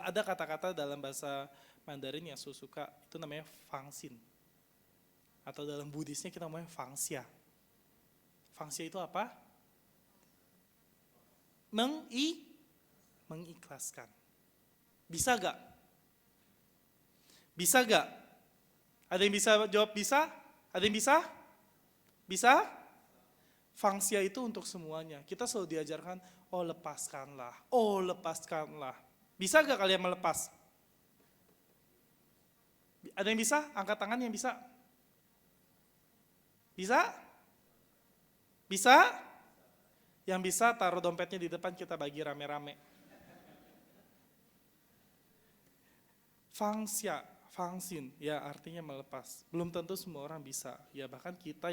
ada kata-kata dalam bahasa Mandarin yang saya suka, itu namanya fangxin. Atau dalam Buddhisnya kita namanya fangxia. Fangxia itu apa? Mengikhlaskan. Bisa gak? Bisa gak? Ada yang bisa jawab bisa? Ada yang bisa? Bisa? Fangxia itu untuk semuanya. Kita selalu diajarkan, oh lepaskanlah, oh lepaskanlah. Bisa gak kalian melepas? Ada yang bisa? Angkat tangan yang bisa. Bisa? Bisa? Yang bisa taruh dompetnya di depan, kita bagi rame-rame. Fangxia, fangxin, ya artinya melepas. Belum tentu semua orang bisa. Ya bahkan kita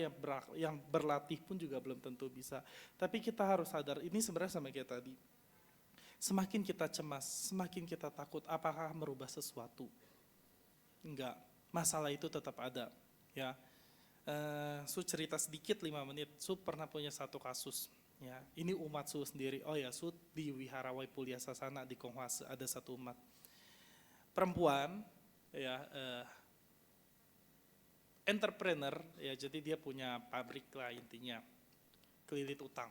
yang berlatih pun juga belum tentu bisa. Tapi kita harus sadar, ini sebenarnya sama kayak tadi. Semakin kita cemas, semakin kita takut, apakah merubah sesuatu? Enggak, masalah itu tetap ada. Ya, Su cerita sedikit 5 menit. Su pernah punya satu kasus. Ya, ini umat Su sendiri. Oh ya, Su di Wihara Waipulia Sasana di Konghua ada satu umat perempuan, ya, entrepreneur, ya jadi dia punya pabrik lah intinya, kelilit utang.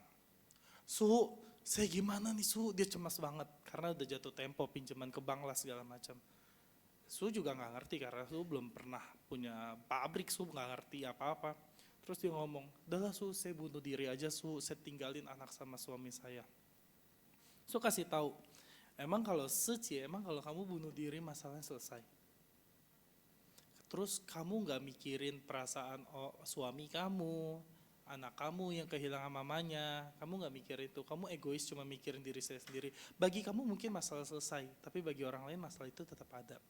Su, saya gimana nih Su? Dia cemas banget karena udah jatuh tempo pinjaman ke bank lah segala macam. Su juga nggak ngerti karena Su belum pernah punya pabrik, Su nggak ngerti apa-apa. Terus dia ngomong, udahlah Su, saya bunuh diri aja Su, saya tinggalin anak sama suami saya. Su kasih tahu, emang kalau kamu bunuh diri masalahnya selesai. Terus kamu nggak mikirin perasaan suami kamu, anak kamu yang kehilangan mamanya, kamu nggak mikir itu, kamu egois cuma mikirin diri saya sendiri. Bagi kamu mungkin masalah selesai, tapi bagi orang lain masalah itu tetap ada.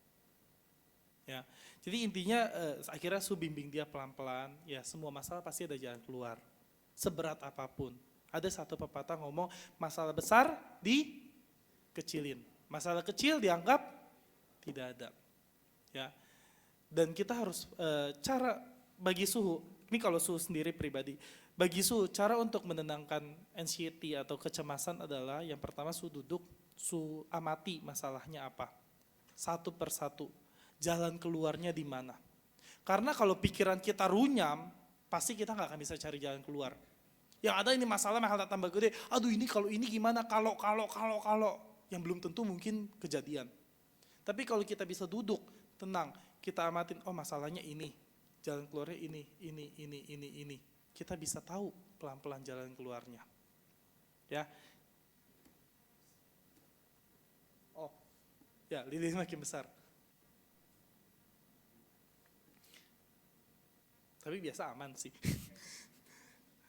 Ya, jadi intinya akhirnya Su bimbing dia pelan-pelan, ya semua masalah pasti ada jalan keluar, seberat apapun. Ada satu pepatah ngomong, masalah besar dikecilin, masalah kecil dianggap tidak ada. Ya, dan kita harus cara bagi Su, ini kalau Su sendiri pribadi, bagi Su cara untuk menenangkan anxiety atau kecemasan adalah yang pertama Su duduk, Su amati masalahnya apa, satu persatu. Jalan keluarnya di mana? Karena kalau pikiran kita runyam, pasti kita nggak akan bisa cari jalan keluar. Yang ada ini masalah tambah gede. Aduh ini kalau ini gimana? Kalau yang belum tentu mungkin kejadian. Tapi kalau kita bisa duduk tenang, kita amatin. Oh masalahnya ini, jalan keluarnya ini. Kita bisa tahu pelan-pelan jalan keluarnya. Ya. Oh, ya lilin makin besar. Tapi biasa aman sih.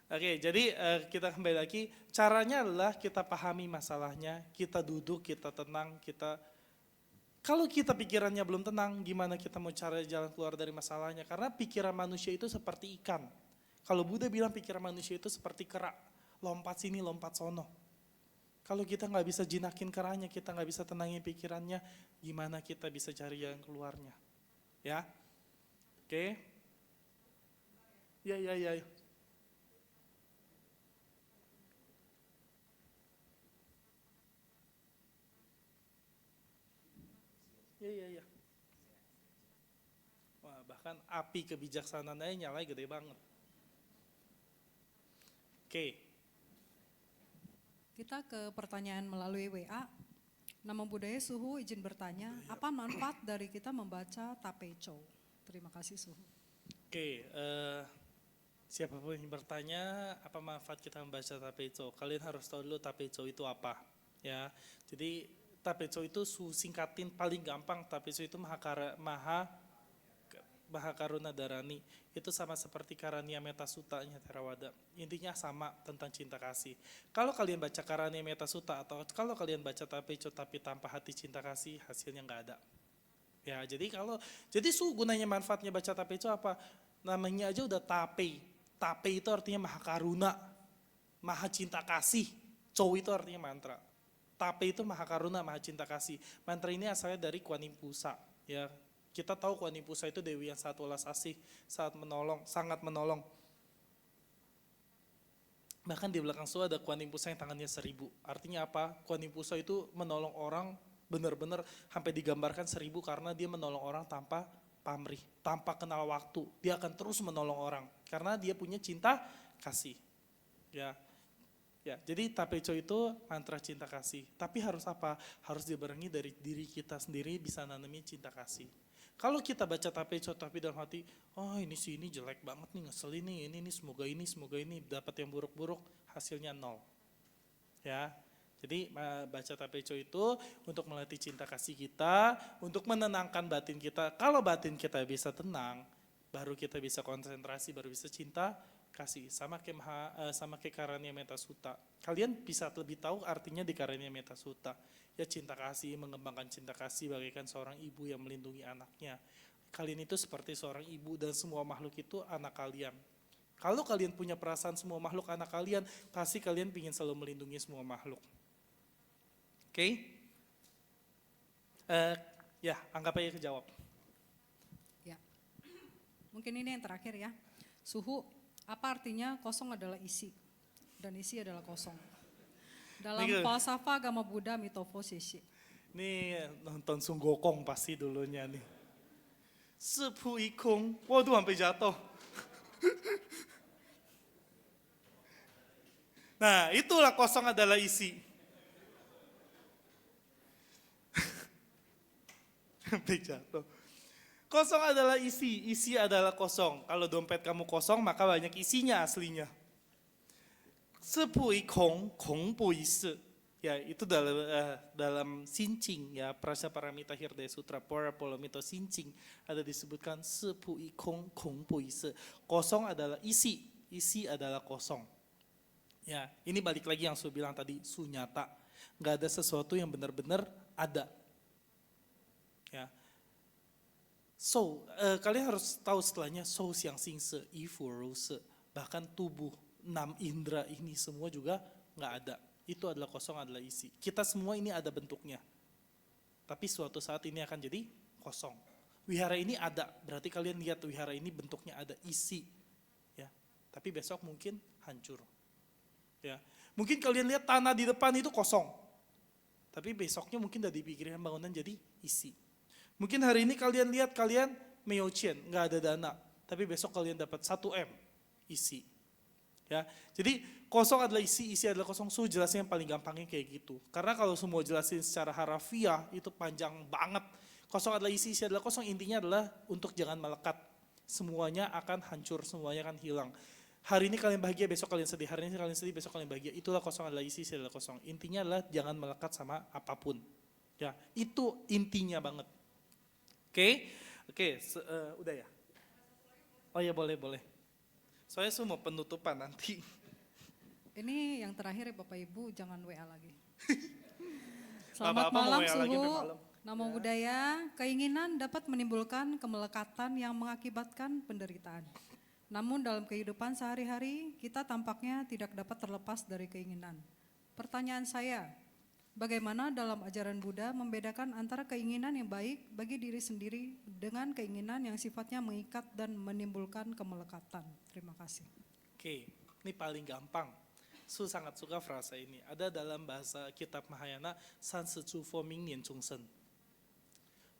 Oke, jadi kita kembali lagi. Caranya adalah kita pahami masalahnya, kita duduk, kita tenang, kalau kita pikirannya belum tenang, gimana kita mau cari jalan keluar dari masalahnya? Karena pikiran manusia itu seperti ikan. Kalau Buddha bilang pikiran manusia itu seperti kera, lompat sini, lompat sono. Kalau kita nggak bisa jinakin keranya, kita nggak bisa tenangin pikirannya, gimana kita bisa cari jalan keluarnya? Ya, oke. Ya. Ya. Wah, bahkan api kebijaksanaannya nyalanya gede banget. Oke. Kita ke pertanyaan melalui WA. Nama budaya Suhu izin bertanya, apa manfaat dari kita membaca Tapecho? Terima kasih Suhu. Oke, siapapun yang bertanya apa manfaat kita membaca Tapecho, kalian harus tahu dulu Tapecho itu apa. Ya, jadi Tapecho itu singkatin paling gampang. Tapecho itu Maha Karuna Dharani. Itu sama seperti Karania Metta Sutta-nya Theravada. Intinya sama tentang cinta kasih. Kalau kalian baca Karania Metta Sutta atau kalau kalian baca Tapecho tapi tanpa hati cinta kasih, hasilnya nggak ada. Ya, jadi gunanya manfaatnya baca Tapecho apa? Namanya aja udah tape. Tape itu artinya Maha Karuna, Maha Cinta Kasih. Chow itu artinya mantra. Tape itu Maha Karuna, Maha Cinta Kasih. Mantra ini asalnya dari Kuan Yin Pusa. Ya, kita tahu Kuan Yin Pusa itu dewi yang sangat welas asih, sangat menolong. Bahkan di belakang Su ada Kuan Yin Pusa yang tangannya 1000. Artinya apa? Kuan Yin Pusa itu menolong orang benar-benar sampai digambarkan 1000 karena dia menolong orang tanpa pamrih, tanpa kenal waktu. Dia akan terus menolong orang karena dia punya cinta kasih. Ya, jadi Tapecho itu mantra cinta kasih. Tapi harus apa? Harus dibarengi dari diri kita sendiri bisa nanami cinta kasih. Kalau kita baca Tapecho tapi dalam hati, oh ini jelek banget nih, ngeselin nih, ini semoga ini dapat yang buruk-buruk, hasilnya 0. Ya, jadi baca Tapecho itu untuk melatih cinta kasih kita, untuk menenangkan batin kita. Kalau batin kita bisa tenang, baru kita bisa konsentrasi, baru bisa cinta kasih. Sama kayak Karania Metta Sutta. Kalian bisa lebih tahu artinya di Karania Metta Sutta. Ya cinta kasih, mengembangkan cinta kasih bagaikan seorang ibu yang melindungi anaknya. Kalian itu seperti seorang ibu dan semua makhluk itu anak kalian. Kalau kalian punya perasaan semua makhluk anak kalian, pasti kalian ingin selalu melindungi semua makhluk. Oke? Ya, anggap aja kejawab. Ya, mungkin ini yang terakhir ya. Suhu, apa artinya kosong adalah isi dan isi adalah kosong? Dalam falsafah agama Buddha Mitofosisi. Ini nonton Sun Gokong pasti dulunya nih. Sepu ikung, waduh sampai jatuh. Nah, itulah kosong adalah isi. Sampai jatuh. Kosong adalah isi adalah kosong. Kalau dompet kamu kosong, maka banyak isinya aslinya. Sepui kong pui se. Ya, itu dalam Sincing ya, Prasyaparamita Hirdaya Sutra Polomito Sincing ada disebutkan sepui kong pui se. Kosong adalah isi adalah kosong. Ya, ini balik lagi yang saya bilang tadi, sunyata. Nggak ada sesuatu yang benar-benar ada. Ya. So, kalian harus tahu setelahnya so siang sing se, ifu ru se. Bahkan tubuh 6 indera ini semua juga nggak ada. Itu adalah kosong, adalah isi. Kita semua ini ada bentuknya. Tapi suatu saat ini akan jadi kosong. Wihara ini ada, berarti kalian lihat wihara ini bentuknya ada isi. Ya. Tapi besok mungkin hancur. Ya. Mungkin kalian lihat tanah di depan itu kosong. Tapi besoknya mungkin dari pikiran bangunan jadi isi. Mungkin hari ini kalian lihat kalian meochien, nggak ada dana. Tapi besok kalian dapat 1M, isi. Ya, jadi kosong adalah isi adalah kosong. So jelasnya yang paling gampangnya kayak gitu. Karena kalau semua jelasin secara harafiah itu panjang banget. Kosong adalah isi adalah kosong. Intinya adalah untuk jangan melekat. Semuanya akan hancur, semuanya akan hilang. Hari ini kalian bahagia, besok kalian sedih. Hari ini kalian sedih, besok kalian bahagia. Itulah kosong adalah isi adalah kosong. Intinya adalah jangan melekat sama apapun. Ya, itu intinya banget. Oke, udah ya. Oh ya boleh. Soalnya semua penutupan nanti. Ini yang terakhir ya Bapak Ibu, jangan WA lagi. Apa-apa, Selamat mau malam WA lagi sampai Suhu. malam. Namo Buddhaya, keinginan dapat menimbulkan kemelekatan yang mengakibatkan penderitaan. Namun dalam kehidupan sehari-hari, kita tampaknya tidak dapat terlepas dari keinginan. Pertanyaan saya, bagaimana dalam ajaran Buddha membedakan antara keinginan yang baik bagi diri sendiri dengan keinginan yang sifatnya mengikat dan menimbulkan kemelekatan? Terima kasih. Oke, ini paling gampang. Su sangat suka frasa ini. Ada dalam bahasa kitab Mahayana, San Sechu Fo Ming Nian Chung Sen.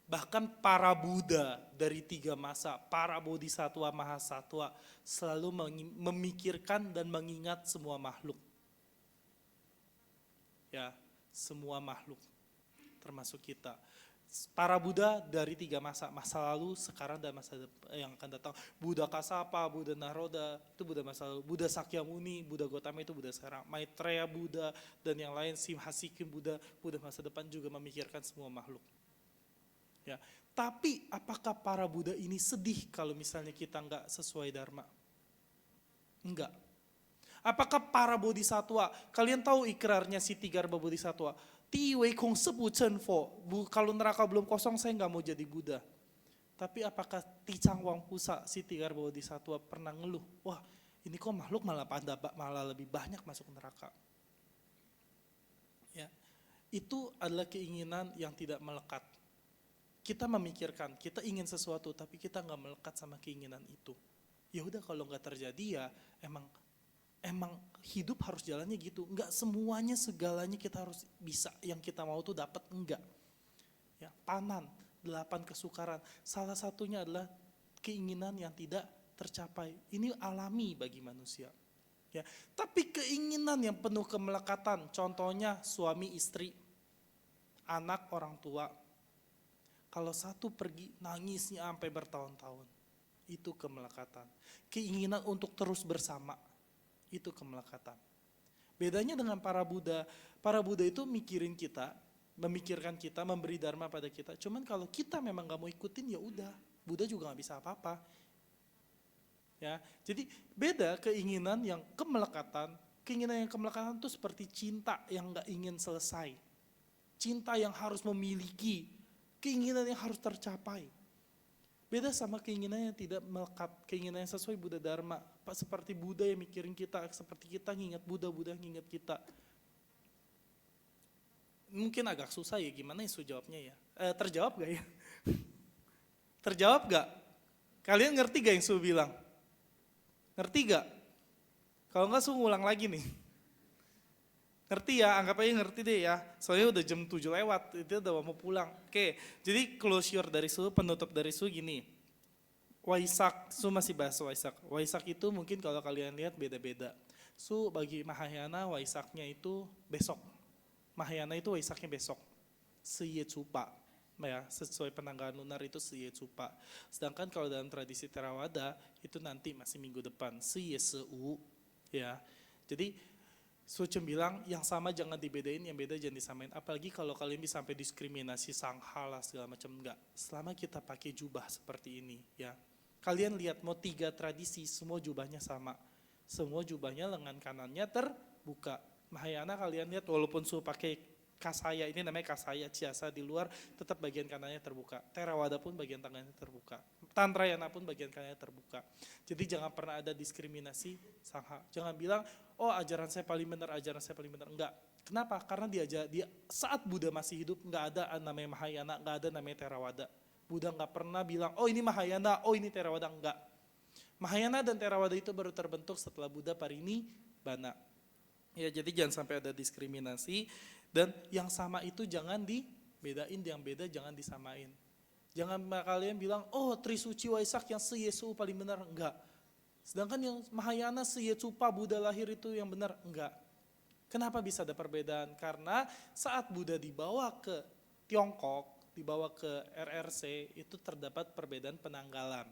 Bahkan para Buddha dari 3 masa, para Bodhisatwa Mahasatwa selalu memikirkan dan mengingat semua makhluk. ya, semua makhluk termasuk kita. Para Buddha dari 3 masa lalu, sekarang, dan masa yang akan datang. Buddha Kasapa, Buddha Naroda, itu Buddha masa lalu. Buddha Sakyamuni, Buddha Gotama itu Buddha sekarang. Maitreya Buddha dan yang lain, Simhasikim Buddha, Buddha masa depan juga memikirkan semua makhluk. Ya, tapi apakah para Buddha ini sedih kalau misalnya kita nggak sesuai dharma? Enggak. Apakah para bodhisatwa, kalian tahu ikrarnya Siti Garba Bodhisatwa? Ti wei kong sebu chen fo, kalau neraka belum kosong saya nggak mau jadi Buddha. Tapi apakah Ti Changwang Pusa, Siti Garba Bodhisatwa pernah ngeluh, wah ini kok makhluk malah lebih banyak masuk neraka? Ya, itu adalah keinginan yang tidak melekat. Kita memikirkan, kita ingin sesuatu tapi kita nggak melekat sama keinginan itu. Ya udah kalau nggak terjadi ya emang hidup harus jalannya gitu. Nggak semuanya segalanya kita harus bisa, yang kita mau tuh dapat, enggak. Ya, Panan, 8 kesukaran. Salah satunya adalah keinginan yang tidak tercapai. Ini alami bagi manusia. Ya, tapi keinginan yang penuh kemelekatan, contohnya suami istri, anak orang tua. Kalau satu pergi nangisnya sampai bertahun-tahun. Itu kemelekatan. Keinginan untuk terus bersama. Itu kemelekatan. Bedanya dengan para Buddha itu memikirkan kita, memberi dharma pada kita. Cuman kalau kita memang gak mau ikutin ya udah, Buddha juga gak bisa apa-apa. Ya, jadi beda keinginan yang kemelekatan. Keinginan yang kemelekatan itu seperti cinta yang gak ingin selesai. Cinta yang harus memiliki, keinginan yang harus tercapai. Beda sama keinginan yang tidak melekat, keinginan yang sesuai Buddha Dharma. Seperti Buddha yang mikirin kita, seperti kita ngingat Buddha, Buddha ngingat kita. Mungkin agak susah ya, gimana ya jawabnya ya? Terjawab gak ya? Terjawab gak? Kalian ngerti gak yang Su bilang? Ngerti gak? Kalau enggak Su ngulang lagi nih. Ngerti ya, anggap aja ngerti deh ya. Soalnya udah jam 7 lewat, itu udah mau pulang. Oke, jadi closure dari Su, penutup dari Su gini. Waisak, Su masih bahas Waisak. Waisak itu mungkin kalau kalian lihat beda-beda. Su bagi Mahayana, Waisaknya itu besok. Mahayana itu Waisaknya besok. Siye Cupa. Ya, sesuai penanggalan lunar itu Siye Cupa. Sedangkan kalau dalam tradisi Theravada, itu nanti masih minggu depan. Siye Seu. Ya, jadi Sucem bilang yang sama jangan dibedain, yang beda jangan disamain. Apalagi kalau kalian bisa sampai diskriminasi sanghala segala macam, enggak. Selama kita pakai jubah seperti ini, ya. Kalian lihat mau 3 tradisi, semua jubahnya sama. Semua jubahnya lengan kanannya terbuka. Mahayana kalian lihat walaupun Su pakai kasaya, ini namanya kasaya ciasa di luar, tetap bagian kanannya terbuka. Theravada pun bagian tangannya terbuka. Tantrayana pun bagian kanannya terbuka. Jadi jangan pernah ada diskriminasi sangha. Jangan bilang, oh ajaran saya paling benar, ajaran saya paling benar. Enggak. Kenapa? Karena dia saat Buddha masih hidup, enggak ada namanya Mahayana, enggak ada namanya Theravada. Buddha enggak pernah bilang, oh ini Mahayana, oh ini Theravada, enggak. Mahayana dan Theravada itu baru terbentuk setelah Buddha parinibbana. Ya, jadi jangan sampai ada diskriminasi. Dan yang sama itu jangan dibedain, yang beda jangan disamain. Jangan kalian bilang, oh Trisuci Waisak yang Seyesu paling benar, enggak. Sedangkan yang Mahayana Seyesupa Buddha lahir itu yang benar, enggak. Kenapa bisa ada perbedaan? Karena saat Buddha dibawa ke Tiongkok, dibawa ke RRC, itu terdapat perbedaan penanggalan.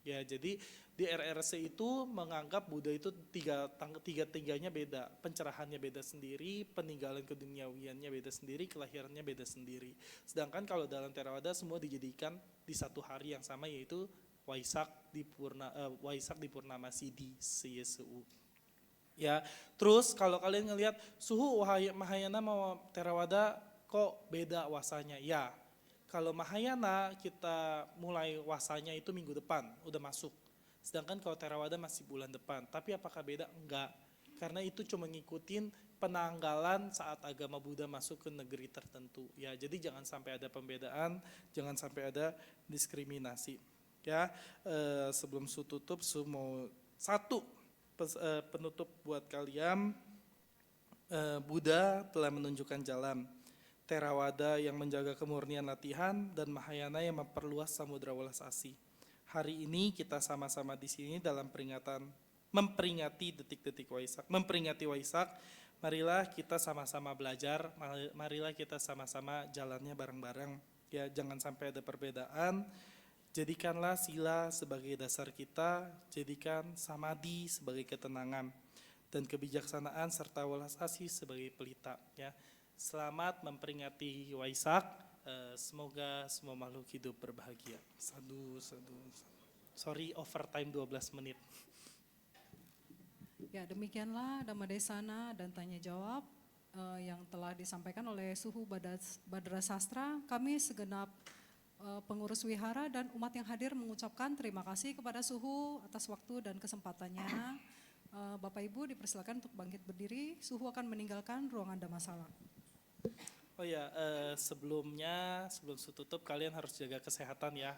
Ya, jadi di RRC itu menganggap Buddha itu tiga-tiganya beda. Pencerahannya beda sendiri, peninggalan keduniawiannya beda sendiri, kelahirannya beda sendiri. Sedangkan kalau dalam Theravada semua dijadikan di satu hari yang sama, yaitu Waisak di Purnama Sidi Seyesu. Ya, terus kalau kalian ngelihat suhu Mahayana sama Theravada kok beda wasanya? Ya, kalau Mahayana kita mulai wasanya itu minggu depan, udah masuk. Sedangkan kalau Theravada masih bulan depan. Tapi apakah beda? Enggak. Karena itu cuma ngikutin penanggalan saat agama Buddha masuk ke negeri tertentu. Ya, jadi jangan sampai ada pembedaan, jangan sampai ada diskriminasi. Ya, sebelum Su tutup, Su mau satu penutup buat kalian. Buddha telah menunjukkan jalan. Theravada yang menjaga kemurnian latihan, dan Mahayana yang memperluas samudra welas asih. Hari ini kita sama-sama di sini dalam memperingati detik-detik Waisak, memperingati Waisak, marilah kita sama-sama belajar, marilah kita sama-sama jalannya bareng-bareng. Ya, jangan sampai ada perbedaan. Jadikanlah sila sebagai dasar kita, jadikan samadhi sebagai ketenangan, dan kebijaksanaan serta welas asih sebagai pelita. Ya, selamat memperingati Waisak. Semoga semua makhluk hidup berbahagia. Sadu, sadu, sadu. Sorry, overtime 12 menit. Ya, demikianlah Dhamma Desana dan tanya jawab yang telah disampaikan oleh Suhu Badra Sastra. Kami segenap pengurus wihara dan umat yang hadir mengucapkan terima kasih kepada Suhu atas waktu dan kesempatannya. Bapak Ibu dipersilakan untuk bangkit berdiri. Suhu akan meninggalkan ruangan Dhammasala. Oh ya, sebelum tutup kalian harus jaga kesehatan ya.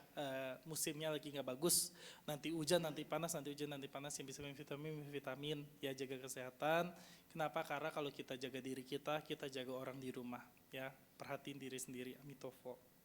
Musimnya lagi nggak bagus. Nanti hujan, nanti panas, nanti hujan, nanti panas. Yang bisa minum vitamin, ya jaga kesehatan. Kenapa? Karena kalau kita jaga diri kita jaga orang di rumah. Ya, perhatiin diri sendiri. Amitofo.